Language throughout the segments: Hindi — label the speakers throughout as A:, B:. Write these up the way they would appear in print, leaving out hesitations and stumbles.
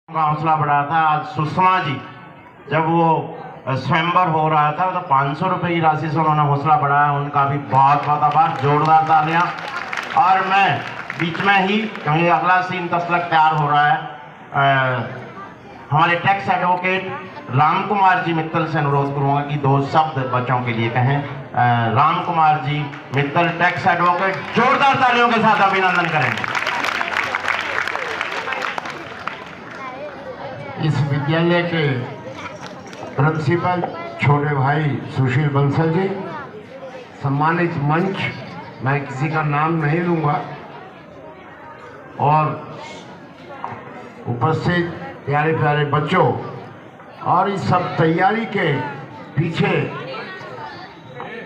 A: का हौसला बढ़ा था। आज सुषमा जी जब वो स्वयंवर हो रहा था तो 500 रुपये की राशि से उन्होंने हौसला बढ़ाया, उनका भी बहुत बहुत आभार, जोरदार तालियां। और मैं बीच में ही, क्योंकि अगला सीन तब तक तैयार हो रहा है, हमारे टैक्स एडवोकेट राम कुमार जी मित्तल से अनुरोध करूंगा कि दो शब्द बच्चों के लिए कहें। राम कुमार जी मित्तल, टैक्स एडवोकेट, जोरदार तालियों के साथ अभिनंदन करेंगे।
B: इस विद्यालय के प्रिंसिपल छोटे भाई सुशील बंसल जी, सम्मानित मंच, मैं किसी का नाम नहीं लूंगा, और उपस्थित प्यारे प्यारे बच्चों, और इस सब तैयारी के पीछे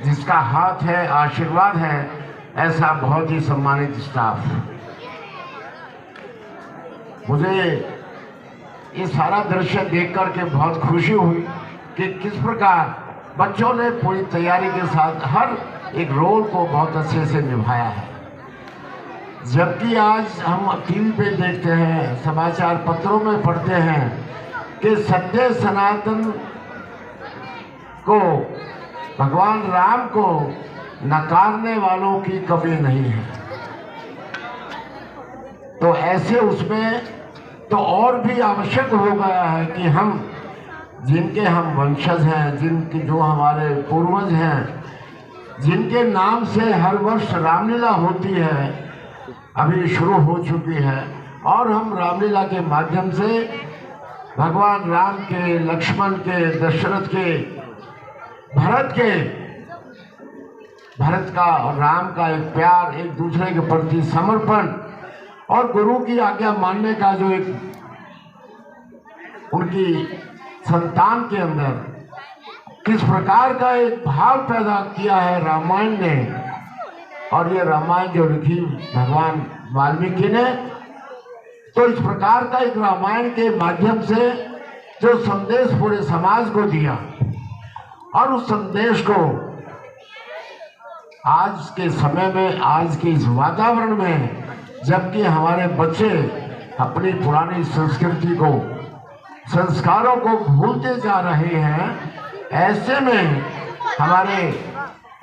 B: जिसका हाथ है, आशीर्वाद है, ऐसा बहुत ही सम्मानित स्टाफ। मुझे ये सारा दृश्य देख करके बहुत खुशी हुई कि किस प्रकार बच्चों ने पूरी तैयारी के साथ हर एक रोल को बहुत अच्छे से निभाया है। जबकि आज हम टीवी पे देखते हैं, समाचार पत्रों में पढ़ते हैं कि सत्य सनातन को, भगवान राम को नकारने वालों की कमी नहीं है। तो ऐसे उसमें तो और भी आवश्यक हो गया है कि हम जिनके हम वंशज हैं, जिनके जो हमारे पूर्वज हैं, जिनके नाम से हर वर्ष रामलीला होती है, अभी शुरू हो चुकी है, और हम रामलीला के माध्यम से भगवान राम के, लक्ष्मण के, दशरथ के, भरत का और राम का एक प्यार, एक दूसरे के प्रति समर्पण और गुरु की आज्ञा मानने का जो एक उनकी संतान के अंदर किस प्रकार का एक भाव पैदा किया है रामायण ने, और ये रामायण जो लिखी भगवान वाल्मीकि ने, तो इस प्रकार का एक रामायण के माध्यम से जो संदेश पूरे समाज को दिया, और उस संदेश को आज के समय में, आज के इस वातावरण में, जबकि हमारे बच्चे अपनी पुरानी संस्कृति को, संस्कारों को भूलते जा रहे हैं, ऐसे में हमारे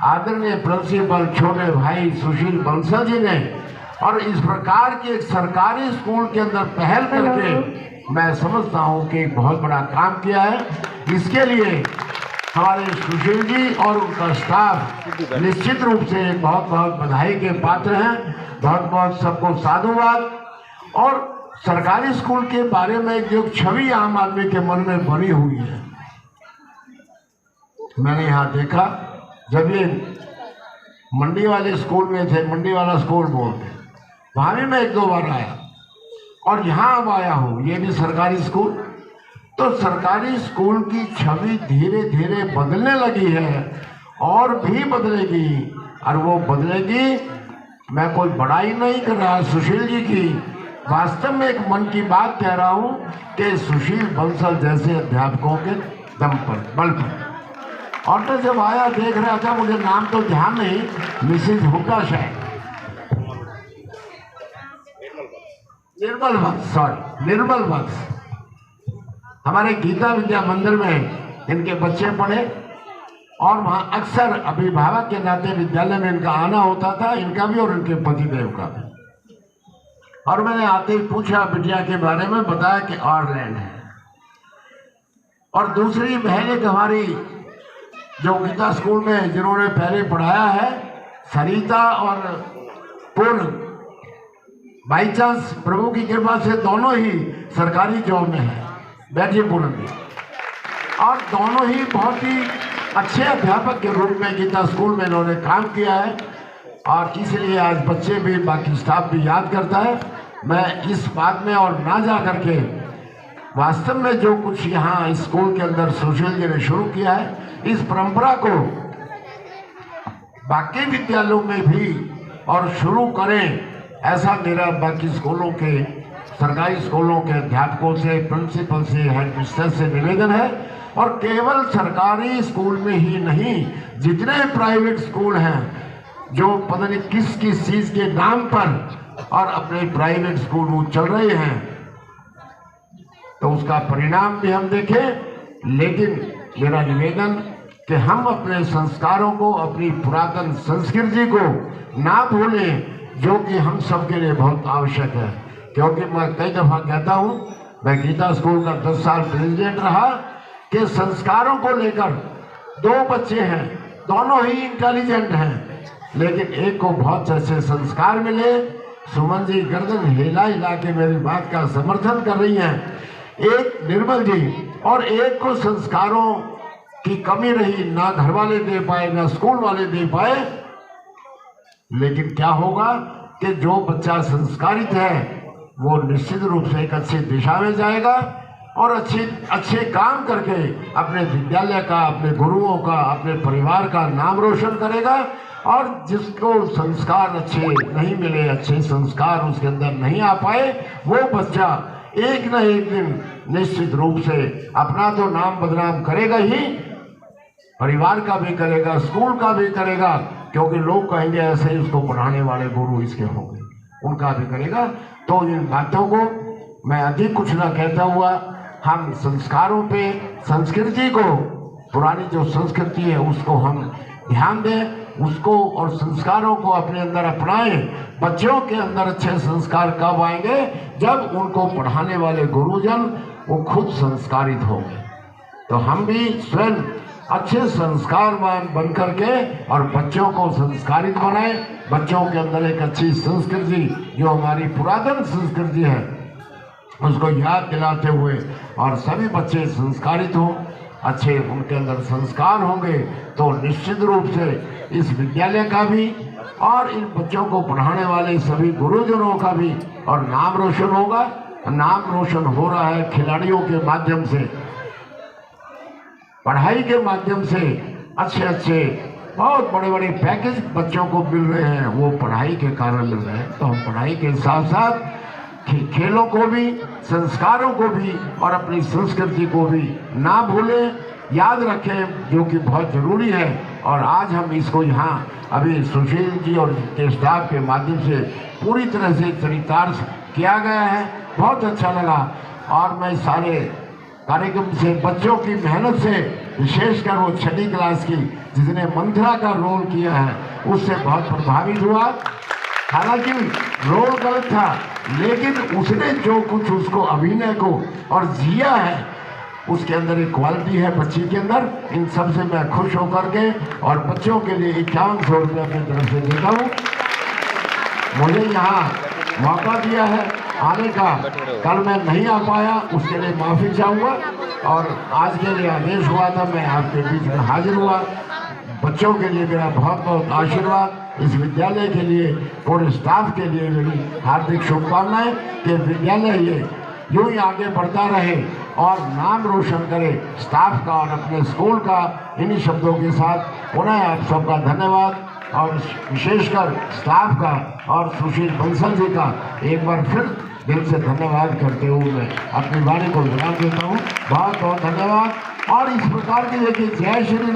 B: आदरणीय प्रिंसिपल छोटे भाई सुशील बंसल जी ने और इस प्रकार के एक सरकारी स्कूल के अंदर पहल करके मैं समझता हूं कि बहुत बड़ा काम किया है। इसके लिए हमारे सुशील जी और उनका स्टाफ निश्चित रूप से बहुत बहुत बधाई के पात्र हैं। बहुत बहुत सबको साधुवाद। और सरकारी स्कूल के बारे में जो छवि आम आदमी के मन में बनी हुई है, मैंने यहाँ देखा, जब ये मंडी वाले स्कूल में थे, मंडी वाला स्कूल बोलते, वहाँ भी मैं एक दो बार आया, और यहाँ अब आया हूँ, ये भी सरकारी स्कूल। तो सरकारी स्कूल की छवि धीरे धीरे बदलने लगी है, और भी बदलेगी, और वो बदलेगी। मैं कोई बड़ाई नहीं कर रहा सुशील जी की, वास्तव में एक मन की बात कह रहा हूँ कि सुशील बंसल जैसे अध्यापकों के दम पर, बल पर। और तो जब आया देख रहा था, मुझे नाम तो ध्यान नहीं, मिसेज हुक्का शायद, निर्मल भक्त, सॉरी निर्मल भक्त, हमारे गीता विद्या मंदिर में इनके बच्चे पढ़े, और वहाँ अक्सर अभिभावक के नाते विद्यालय में इनका आना होता था, इनका भी और इनके पतिदेव का भी। और मैंने आते ही पूछा बिटिया के बारे में, बताया कि ऑरलैंड है। और दूसरी बहन एक हमारी जो गीता स्कूल में जिन्होंने पहले पढ़ाया है, सरिता और पूर्ण, बाई चांस प्रभु की कृपा से दोनों ही सरकारी जॉब में है, बैठिए पूर्ण जी, और दोनों ही बहुत ही अच्छे अध्यापक के रूप में गीता स्कूल में इन्होंने काम किया है, और इसलिए आज बच्चे भी, बाकी स्टाफ भी याद करता है। मैं इस बात में और ना जा करके, वास्तव में जो कुछ यहाँ स्कूल के अंदर सुशील जी ने शुरू किया है, इस परंपरा को बाकी विद्यालयों में भी और शुरू करें, ऐसा मेरा बाकी स्कूलों के, सरकारी स्कूलों के अध्यापकों से, प्रिंसिपल से, हेडमिस्ट्रेस से निवेदन है। और केवल सरकारी स्कूल में ही नहीं, जितने प्राइवेट स्कूल हैं जो पता नहीं किस किस चीज के नाम पर और अपने प्राइवेट स्कूल वो चल रहे हैं, तो उसका परिणाम भी हम देखें। लेकिन मेरा निवेदन कि हम अपने संस्कारों को, अपनी पुरातन संस्कृति को ना भूलें, जो कि हम सबके लिए बहुत आवश्यक है। क्योंकि मैं कई दफा कहता हूँ, मैं गीता स्कूल का 10 साल प्रेसिडेंट रहा, कि संस्कारों को लेकर 2 बच्चे हैं, दोनों ही इंटेलिजेंट हैं, लेकिन एक को बहुत अच्छे संस्कार मिले। सुमन जी गर्दन हिला हिला के मेरी बात का समर्थन कर रही हैं। एक निर्मल जी, और एक को संस्कारों की कमी रही, ना घर वाले दे पाए, ना स्कूल वाले दे पाए। लेकिन क्या होगा कि जो बच्चा संस्कारित है वो निश्चित रूप से एक अच्छी दिशा में जाएगा और अच्छे काम करके अपने विद्यालय का, अपने गुरुओं का, अपने परिवार का नाम रोशन करेगा। और जिसको संस्कार अच्छे नहीं मिले, अच्छे संस्कार उसके अंदर नहीं आ पाए, वो बच्चा एक न एक दिन निश्चित रूप से अपना तो नाम बदनाम करेगा ही, परिवार का भी करेगा, स्कूल का भी करेगा, क्योंकि लोग कहेंगे ऐसे ही उसको पढ़ाने वाले गुरु इसके होंगे, उनका भी करेगा। तो इन बातों को मैं अधिक कुछ न कहता हुआ, हम संस्कारों पे, संस्कृति को, पुरानी जो संस्कृति है उसको हम ध्यान दें, उसको और संस्कारों को अपने अंदर अपनाएं। बच्चों के अंदर अच्छे संस्कार कब आएंगे? जब उनको पढ़ाने वाले गुरुजन वो खुद संस्कारित होंगे। तो हम भी स्वयं अच्छे संस्कारवान बन करके और बच्चों को संस्कारित बनाएं। बच्चों के अंदर एक अच्छी संस्कृति, जो हमारी पुरातन संस्कृति है, उसको याद दिलाते हुए, और सभी बच्चे संस्कारित हों, अच्छे उनके अंदर संस्कार होंगे, तो निश्चित रूप से इस विद्यालय का भी और इन बच्चों को पढ़ाने वाले सभी गुरुजनों का भी और नाम रोशन होगा। नाम रोशन हो रहा है खिलाड़ियों के माध्यम से, पढ़ाई के माध्यम से। अच्छे अच्छे बहुत बड़े बड़े पैकेज बच्चों को मिल रहे हैं, वो पढ़ाई के कारण मिल रहे हैं। तो हम पढ़ाई के साथ साथ खेलों को भी, संस्कारों को भी और अपनी संस्कृति को भी ना भूलें, याद रखें, जो कि बहुत जरूरी है। और आज हम इसको यहाँ अभी सुशील जी और के स्टाफ के माध्यम से पूरी तरह से चरितार्थ किया गया है, बहुत अच्छा लगा। और मैं सारे कार्यक्रम से, बच्चों की मेहनत से, विशेषकर वो 6ठी क्लास की जिसने मंत्रा का रोल किया है, उससे बहुत प्रभावित हुआ। हालांकि रोल गलत था, लेकिन उसने जो कुछ उसको अभिनय को और जिया है, उसके अंदर एक क्वालिटी है बच्ची के अंदर। इन सब से मैं खुश होकर के और बच्चों के लिए 5100 रुपये अपनी तरफ से देता हूँ। मुझे यहाँ मौका दिया है आने का, कल मैं नहीं आ पाया, उसके लिए माफ़ी चाहूँगा। और आज के लिए आदेश हुआ था, मैं आपके बीच में हाजिर हुआ। बच्चों के लिए मेरा बहुत बहुत आशीर्वाद, इस विद्यालय के लिए, पूरे स्टाफ के लिए मेरी हार्दिक शुभकामनाएं कि विद्यालय ये यूँ ही आगे बढ़ता रहे और नाम रोशन करे स्टाफ का और अपने स्कूल का। इन्हीं शब्दों के साथ पुनः आप सबका धन्यवाद, और विशेषकर स्टाफ का और सुशील बंसल जी का एक बार फिर दिल से धन्यवाद करते हुए मैं अपनी वाणी को विराम देता हूँ। बहुत बहुत धन्यवाद। और इस प्रकार की देखिए, जय श्री राम।